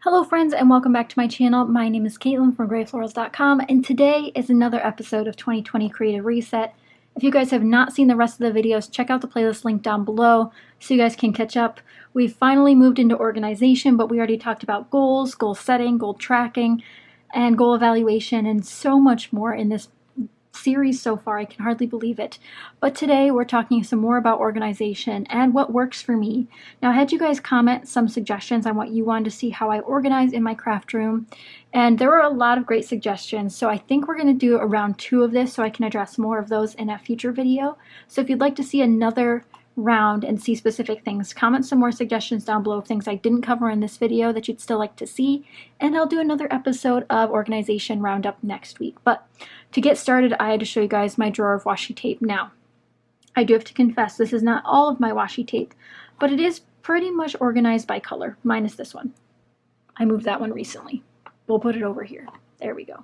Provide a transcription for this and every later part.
Hello friends and welcome back to my channel. My name is Caitlin from Florals.com and today is another episode of 2020 Creative Reset. If you guys have not seen the rest of the videos, check out the playlist link down below so you guys can catch up. We've finally moved into organization, but we already talked about goals, goal setting, goal tracking, and goal evaluation, and so much more in this series so far. I can hardly believe it. But today we're talking some more about organization and what works for me. Now I had you guys comment some suggestions on what you wanted to see how I organize in my craft room, and there were a lot of great suggestions, so I think we're going to do a round 2 of this so I can address more of those in a future video. So if you'd like to see another round and see specific things, comment some more suggestions down below of things I didn't cover in this video that you'd still like to see, and I'll do another episode of organization roundup next week. But to get started, I had to show you guys my drawer of washi tape. Now I do have to confess, this is not all of my washi tape, but it is pretty much organized by color, minus this one. I moved that one recently. We'll put it over here. There we go.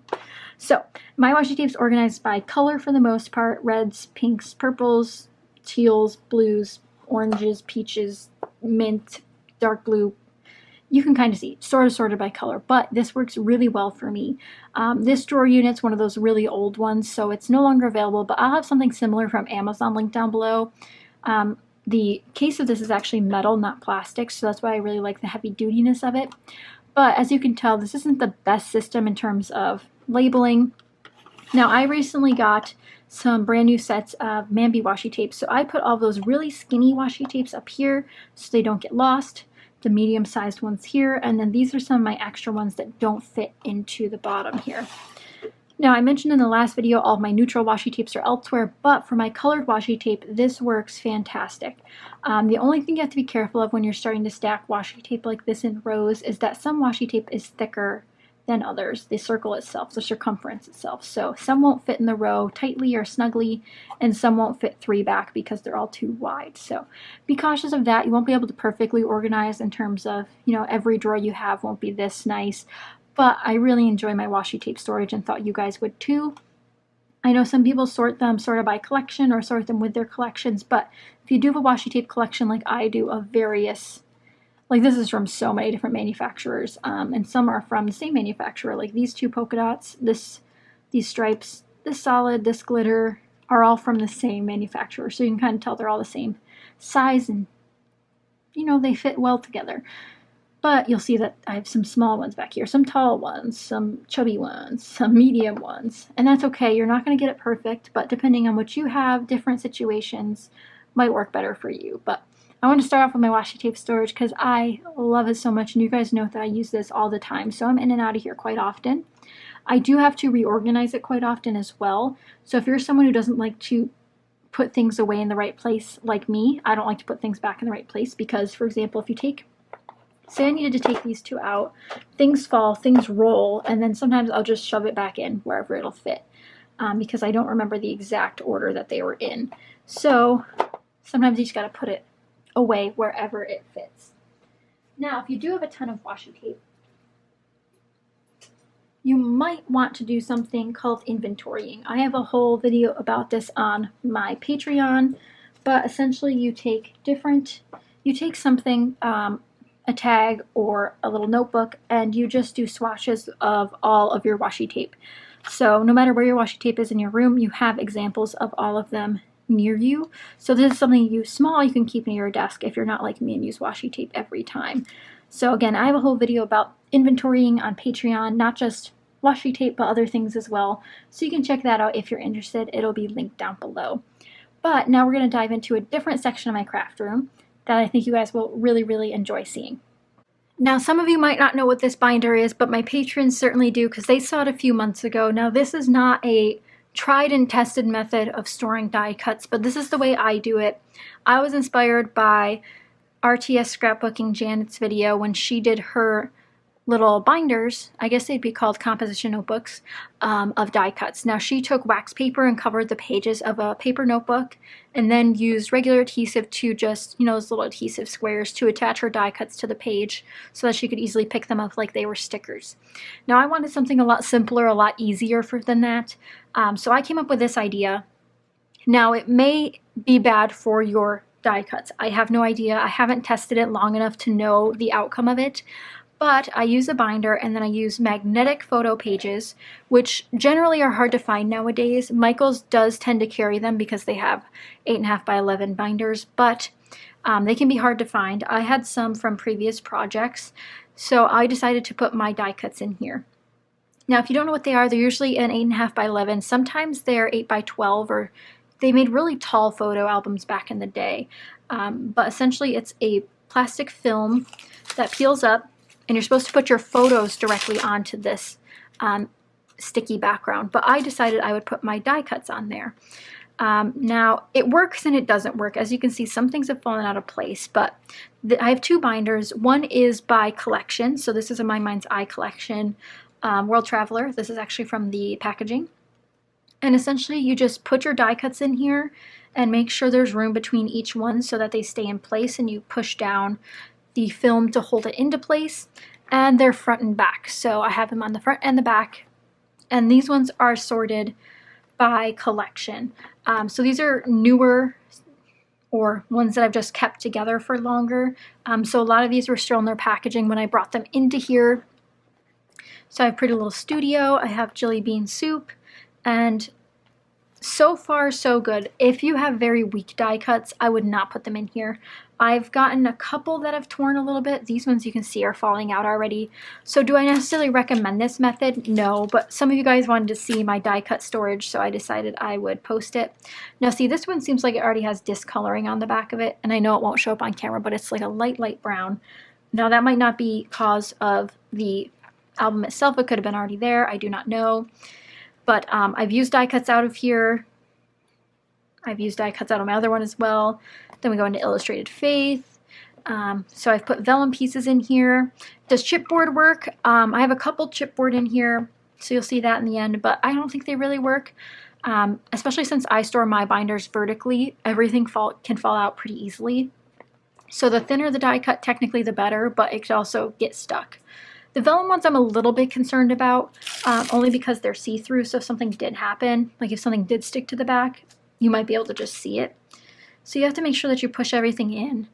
So my washi tape is organized by color for the most part: reds, pinks, purples, teals, blues, oranges, peaches, mint, dark blue. You can kind of see sort of sorted by color, but this works really well for me. This drawer unit's one of those really old ones, so it's no longer available, but I'll have something similar from Amazon linked down below. The case of this is actually metal, not plastic, so that's why I really like the heavy dutiness of it. But as you can tell, this isn't the best system in terms of labeling. Now I recently got some brand new sets of Mambi washi tapes, so I put all those really skinny washi tapes up here so they don't get lost, the medium sized ones here, and then these are some of my extra ones that don't fit into the bottom here. Now I mentioned in the last video all of my neutral washi tapes are elsewhere, but for my colored washi tape this works fantastic. The only thing you have to be careful of when you're starting to stack washi tape like this in rows is that some washi tape is thicker than others, the circle itself, the circumference itself. So some won't fit in the row tightly or snugly, and some won't fit 3 back because they're all too wide. So be cautious of that. You won't be able to perfectly organize in terms of, every drawer you have won't be this nice. But I really enjoy my washi tape storage and thought you guys would too. I know some people sort them sort of by collection or sort them with their collections, but if you do have a washi tape collection like I do of various, like this is from so many different manufacturers, and some are from the same manufacturer, like these 2 polka dots, these stripes, this solid, this glitter, are all from the same manufacturer, so you can kind of tell they're all the same size and they fit well together. But you'll see that I have some small ones back here, some tall ones, some chubby ones, some medium ones, and that's okay. You're not going to get it perfect, but depending on what you have, different situations might work better for you. But I want to start off with my washi tape storage because I love it so much, and you guys know that I use this all the time, so I'm in and out of here quite often. I do have to reorganize it quite often as well, so if you're someone who doesn't like to put things away in the right place like me, I don't like to put things back in the right place because, for example, if you say I needed to take these 2 out, things fall, things roll, and then sometimes I'll just shove it back in wherever it'll fit because I don't remember the exact order that they were in. So sometimes you just got to put it away wherever it fits. Now, if you do have a ton of washi tape, you might want to do something called inventorying. I have a whole video about this on my Patreon, but essentially you take something, a tag or a little notebook, and you just do swatches of all of your washi tape. So no matter where your washi tape is in your room, you have examples of all of them near you. So this is something you small you can keep near your desk if you're not like me and use washi tape every time. So again, I have a whole video about inventorying on Patreon, not just washi tape but other things as well, so you can check that out if you're interested. It'll be linked down below. But now we're going to dive into a different section of my craft room that I think you guys will really enjoy seeing. Now some of you might not know what this binder is, but my patrons certainly do because they saw it a few months ago. Now this is not a tried and tested method of storing die cuts, but this is the way I do it. I was inspired by RTS Scrapbooking Janet's video when she did her little binders, I guess they'd be called composition notebooks, of die cuts. Now she took wax paper and covered the pages of a paper notebook and then used regular adhesive to just, those little adhesive squares to attach her die cuts to the page so that she could easily pick them up like they were stickers. Now I wanted something a lot simpler, a lot easier than that, so I came up with this idea. Now it may be bad for your die cuts. I have no idea. I haven't tested it long enough to know the outcome of it. But I use a binder, and then I use magnetic photo pages, which generally are hard to find nowadays. Michaels does tend to carry them because they have 8.5 by 11 binders, but they can be hard to find. I had some from previous projects, so I decided to put my die cuts in here. Now, if you don't know what they are, they're usually an 8.5 by 11. Sometimes they're 8 by 12, or they made really tall photo albums back in the day. But essentially, it's a plastic film that peels up, and you're supposed to put your photos directly onto this sticky background. But I decided I would put my die cuts on there. Now, it works and it doesn't work. As you can see, some things have fallen out of place, but I have two binders. One is by collection, so this is a My Mind's Eye collection. World Traveler. This is actually from the packaging. And essentially you just put your die cuts in here and make sure there's room between each one so that they stay in place, and you push down the film to hold it into place, and they're front and back. So I have them on the front and the back, and these ones are sorted by collection. So these are newer, or ones that I've just kept together for longer. So a lot of these were still in their packaging when I brought them into here. So I have Pretty Little Studio, I have Jelly Bean Soup, and so far so good. If you have very weak die cuts, I would not put them in here. I've gotten a couple that have torn a little bit. These ones you can see are falling out already. So do I necessarily recommend this method? No, but some of you guys wanted to see my die cut storage, so I decided I would post it. Now see, this one seems like it already has discoloring on the back of it, and I know it won't show up on camera, but it's like a light brown. Now that might not be cause of the album itself. It could have been already there. I do not know. But I've used die cuts out of here. I've used die cuts out of my other one as well. Then we go into Illustrated Faith. So I've put vellum pieces in here. Does chipboard work? I have a couple chipboard in here, so you'll see that in the end, but I don't think they really work. Especially since I store my binders vertically, everything can fall out pretty easily. So the thinner the die cut, technically the better, but it could also get stuck. The vellum ones I'm a little bit concerned about, only because they're see-through, so if something did happen, like if something did stick to the back, you might be able to just see it. So you have to make sure that you push everything in.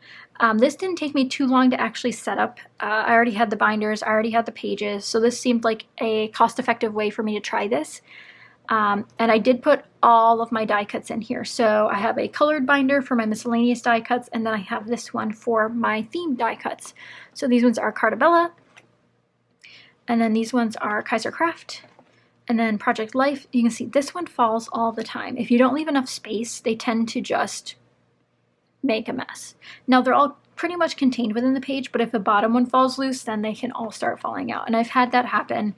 This didn't take me too long to actually set up. I already had the binders, I already had the pages, so this seemed like a cost-effective way for me to try this. And I did put all of my die cuts in here. So I have a colored binder for my miscellaneous die cuts, and then I have this one for my themed die cuts. So these ones are Cartabella, and then these ones are Kaiser Craft, and then Project Life. You can see this one falls all the time. If you don't leave enough space, they tend to just make a mess. Now they're all pretty much contained within the page, but if the bottom one falls loose, then they can all start falling out. And I've had that happen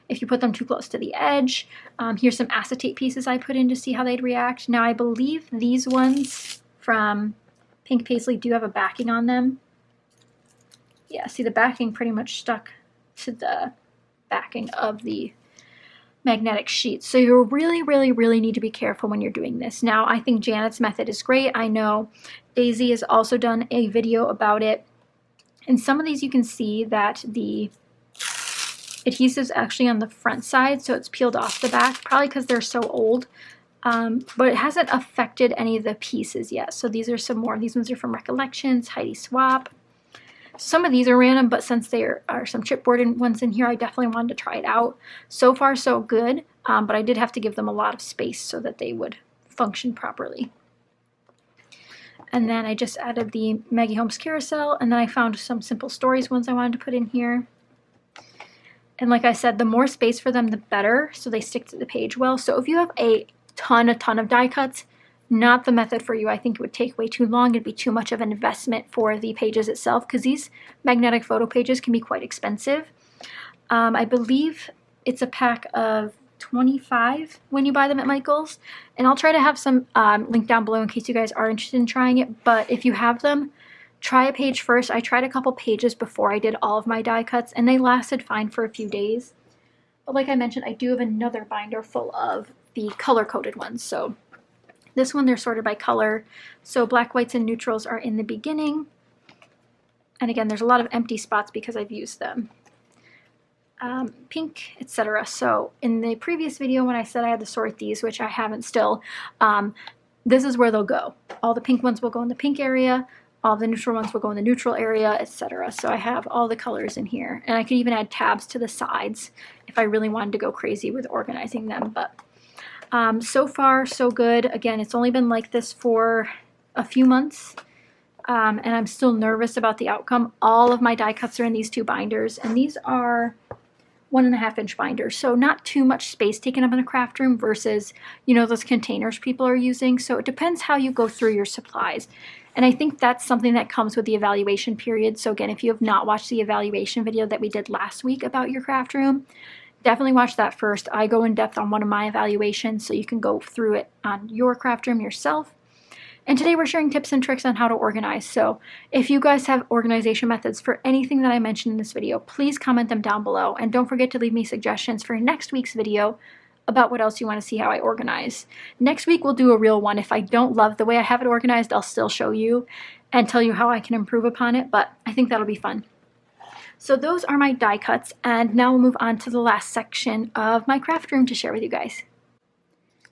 if you put them too close to the edge. Here's some acetate pieces I put in to see how they'd react. Now I believe these ones from Pink Paisley do have a backing on them. Yeah, see the backing pretty much stuck to the backing of the magnetic sheet. So you really need to be careful when you're doing this. Now, I think Janet's method is great. I know Daisy has also done a video about it. And some of these you can see that the adhesive's actually on the front side, so it's peeled off the back, probably because they're so old. But it hasn't affected any of the pieces yet. So these are some more. These ones are from Recollections, Heidi Swap. Some of these are random, but since there are some chipboard ones in here, I definitely wanted to try it out. So far, so good, but I did have to give them a lot of space so that they would function properly. And then I just added the Maggie Holmes Carousel, and then I found some Simple Stories ones I wanted to put in here. And like I said, the more space for them, the better, so they stick to the page well. So if you have a ton of die cuts, not the method for you. I think it would take way too long. It'd be too much of an investment for the pages itself, because these magnetic photo pages can be quite expensive. I believe it's a pack of 25 when you buy them at Michael's, and I'll try to have some link down below in case you guys are interested in trying it. But if you have them, try a page first. I tried a couple pages before I did all of my die cuts, and they lasted fine for a few days. But like I mentioned, I do have another binder full of the color-coded ones. So this one, they're sorted by color. So black, whites, and neutrals are in the beginning. And again, there's a lot of empty spots because I've used them. Pink, etc. So in the previous video when I said I had to sort these, which I haven't still, this is where they'll go. All the pink ones will go in the pink area. All the neutral ones will go in the neutral area, etc. So I have all the colors in here. And I could even add tabs to the sides if I really wanted to go crazy with organizing them. But so far, so good. Again, it's only been like this for a few months. And I'm still nervous about the outcome. All of my die cuts are in these 2 binders. And these are 1.5-inch binders. So not too much space taken up in a craft room versus, you know, those containers people are using. So it depends how you go through your supplies. And I think that's something that comes with the evaluation period. So again, if you have not watched the evaluation video that we did last week about your craft room, definitely watch that first. I go in depth on one of my evaluations so you can go through it on your craft room yourself. And today we're sharing tips and tricks on how to organize. So if you guys have organization methods for anything that I mentioned in this video, please comment them down below. And don't forget to leave me suggestions for next week's video about what else you want to see how I organize. Next week we'll do a real one. If I don't love the way I have it organized, I'll still show you and tell you how I can improve upon it, but I think that'll be fun. So those are my die cuts, and now we'll move on to the last section of my craft room to share with you guys.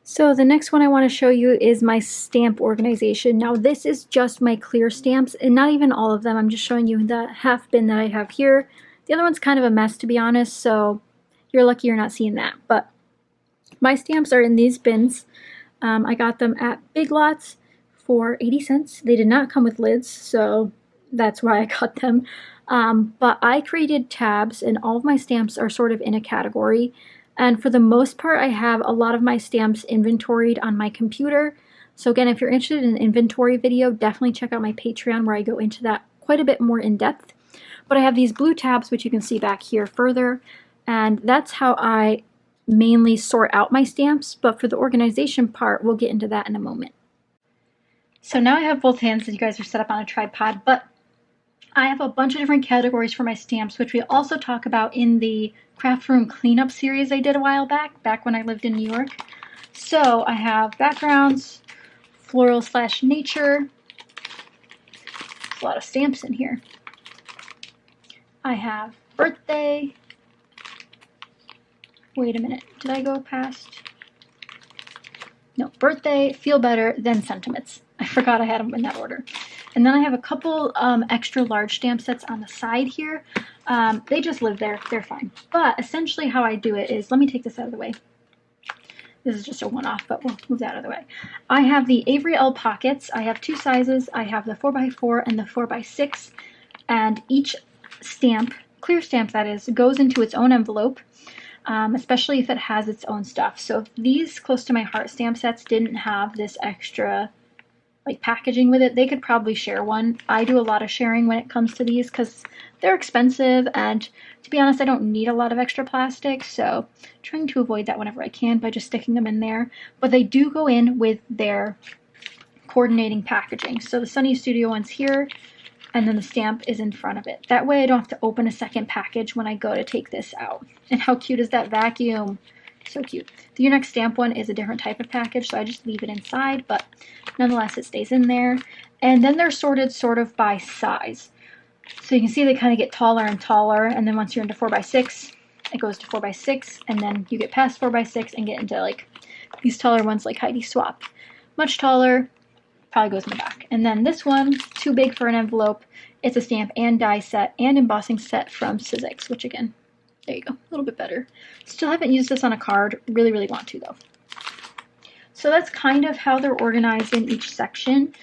So the next one I want to show you is my stamp organization. Now this is just my clear stamps, and not even all of them. I'm just showing you the half bin that I have here. The other one's kind of a mess, to be honest, so you're lucky you're not seeing that. But my stamps are in these bins. I got them at Big Lots for 80 cents. They did not come with lids, so that's why I got them. But I created tabs, and all of my stamps are sort of in a category. And for the most part, I have a lot of my stamps inventoried on my computer. So again, if you're interested in an inventory video, definitely check out my Patreon where I go into that quite a bit more in depth. But I have these blue tabs, which you can see back here further. And that's how I mainly sort out my stamps, but for the organization part, we'll get into that in a moment. So now I have both hands that you guys are set up on a tripod, but I have a bunch of different categories for my stamps, which we also talk about in the craft room cleanup series I did a while back when I lived in New York. So I have backgrounds, floral/nature, there's a lot of stamps in here. I have birthday. Wait a minute, did I go past? No, birthday, feel better, then sentiments. I forgot I had them in that order. And then I have a couple extra large stamp sets on the side here. They just live there, they're fine. But essentially how I do it is, let me take this out of the way. This is just a one-off, but we'll move that out of the way. I have the Avery L pockets. I have 2 sizes. I have the 4x4 and the 4x6. And each stamp, clear stamp that is, goes into its own envelope. Especially if it has its own stuff. So if these close to my heart stamp sets didn't have this extra like packaging with it, they could probably share one. I do a lot of sharing when it comes to these because they're expensive, and to be honest, I don't need a lot of extra plastic, so trying to avoid that whenever I can by just sticking them in there. But they do go in with their coordinating packaging. So the Sunny Studio one's here, and then the stamp is in front of it. That way I don't have to open a second package when I go to take this out. And how cute is that vacuum? So cute. The Your Next Stamp one is a different type of package, so I just leave it inside, but nonetheless it stays in there. And then they're sorted sort of by size. So you can see they kind of get taller and taller, and then once you're into 4x6, it goes to 4x6, and then you get past 4x6 and get into like these taller ones like Heidi Swap. Much taller, probably goes in the back. And then this one, too big for an envelope. It's a stamp and die set and embossing set from Sizzix, which again, there you go, a little bit better. Still haven't used this on a card, really want to though. So that's kind of how they're organized in each section.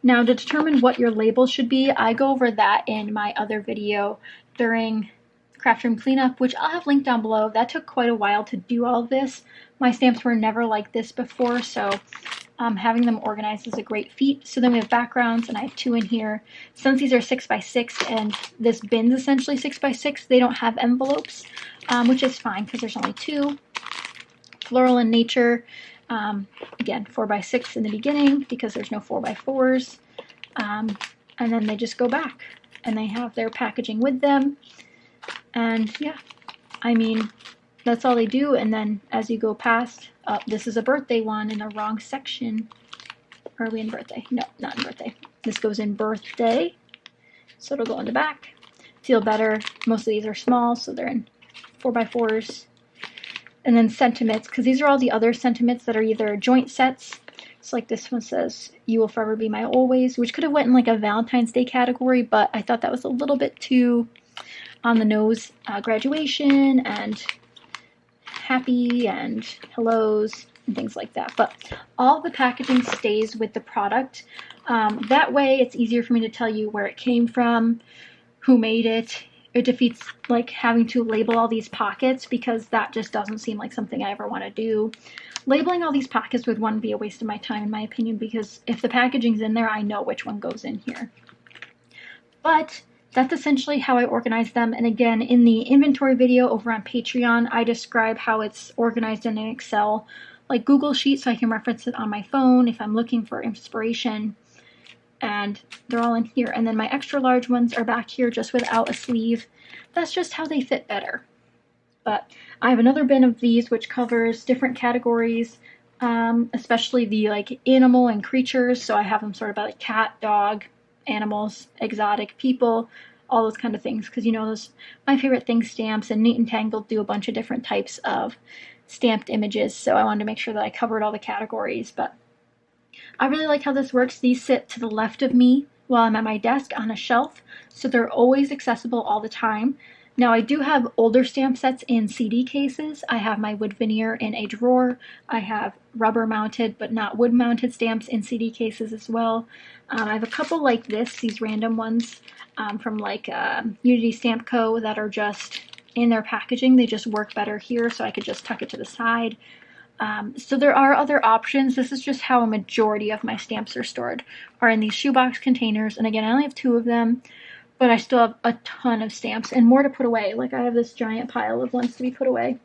Now to determine what your label should be, I go over that in my other video during craft room cleanup, which I'll have linked down below. That took quite a while to do all of this. My stamps were never like this before, so having them organized is a great feat. So then we have backgrounds, and I have 2 in here. Since these are 6x6 and this bin's essentially 6x6, they don't have envelopes, which is fine because there's only 2. Floral and nature, again 4x6 in the beginning because there's no 4x4s, and then they just go back and they have their packaging with them. And yeah, I mean, that's all they do. And then as you go past, this is a birthday one in the wrong section. Are we in birthday? No, not in birthday. This goes in birthday, so it'll go in the back. Feel better. Most of these are small, so they're in 4x4s. And then sentiments, because these are all the other sentiments that are either joint sets. So like this one says, "You will forever be my always," which could have went in like a Valentine's Day category, but I thought that was a little bit too on the nose. Graduation and happy and hellos and things like that. But all the packaging stays with the product. That way it's easier for me to tell you where it came from, who made it. It defeats like having to label all these pockets, because that just doesn't seem like something I ever want to do. Labeling all these pockets would, one, be a waste of my time in my opinion, because if the packaging's in there, I know which one goes in here. But that's essentially how I organize them. And again, in the inventory video over on Patreon, I describe how it's organized in an Excel, like Google Sheet, so I can reference it on my phone if I'm looking for inspiration. And they're all in here. And then my extra large ones are back here just without a sleeve. That's just how they fit better. But I have another bin of these which covers different categories, especially the like animal and creatures. So I have them sorted by like cat, dog, animals, exotic, people, all those kind of things, because you know those my favorite things, stamps, and Neat and Tangled do a bunch of different types of stamped images, so I wanted to make sure that I covered all the categories. But I really like how this works. These sit to the left of me while I'm at my desk on a shelf, so they're always accessible all the time. Now I do have older stamp sets in CD cases. I have my wood veneer in a drawer. I have rubber mounted but not wood mounted stamps in CD cases as well. I have a couple like this, these random ones from like Unity Stamp Co. that are just in their packaging. They just work better here, so I could just tuck it to the side. So there are other options. This is just how a majority of my stamps are stored, are in these shoebox containers. And again, I only have 2 of them, but I still have a ton of stamps and more to put away. Like I have this giant pile of ones to be put away.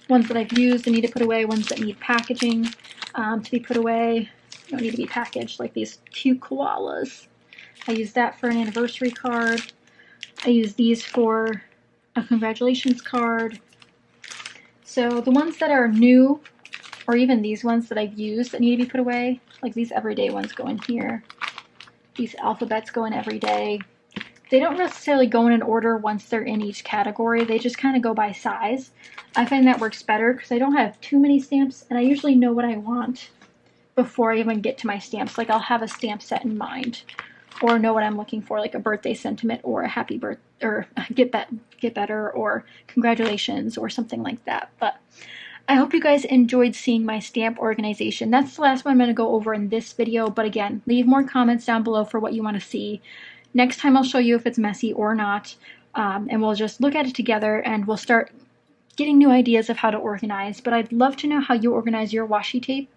Ones that I've used and need to put away, ones that need packaging to be put away. Don't need to be packaged, like these cute koalas. I use that for an anniversary card. I use these for a congratulations card. So the ones that are new, or even these ones that I've used that need to be put away, like these everyday ones go in here. These alphabets go in every day. They don't necessarily go in an order once they're in each category. They just kind of go by size. I find that works better because I don't have too many stamps, and I usually know what I want before I even get to my stamps. Like I'll have a stamp set in mind, or know what I'm looking for, like a birthday sentiment or a happy birthday, or get better, or congratulations, or something like that. But I hope you guys enjoyed seeing my stamp organization. That's the last one I'm going to go over in this video, but again, leave more comments down below for what you want to see. Next time I'll show you if it's messy or not, and we'll just look at it together and we'll start getting new ideas of how to organize. But I'd love to know how you organize your washi tape,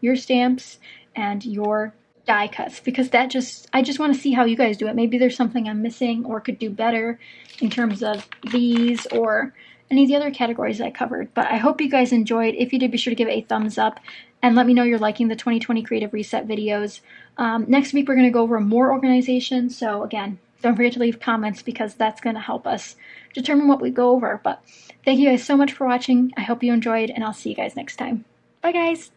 your stamps, and your die cuts, because I just want to see how you guys do it. Maybe there's something I'm missing or could do better in terms of these or any of the other categories I covered. But I hope you guys enjoyed. If you did, be sure to give it a thumbs up and let me know you're liking the 2020 Creative Reset videos. Next week we're going to go over more organization, so again, don't forget to leave comments because that's going to help us determine what we go over. But thank you guys so much for watching. I hope you enjoyed, and I'll see you guys next time. Bye guys!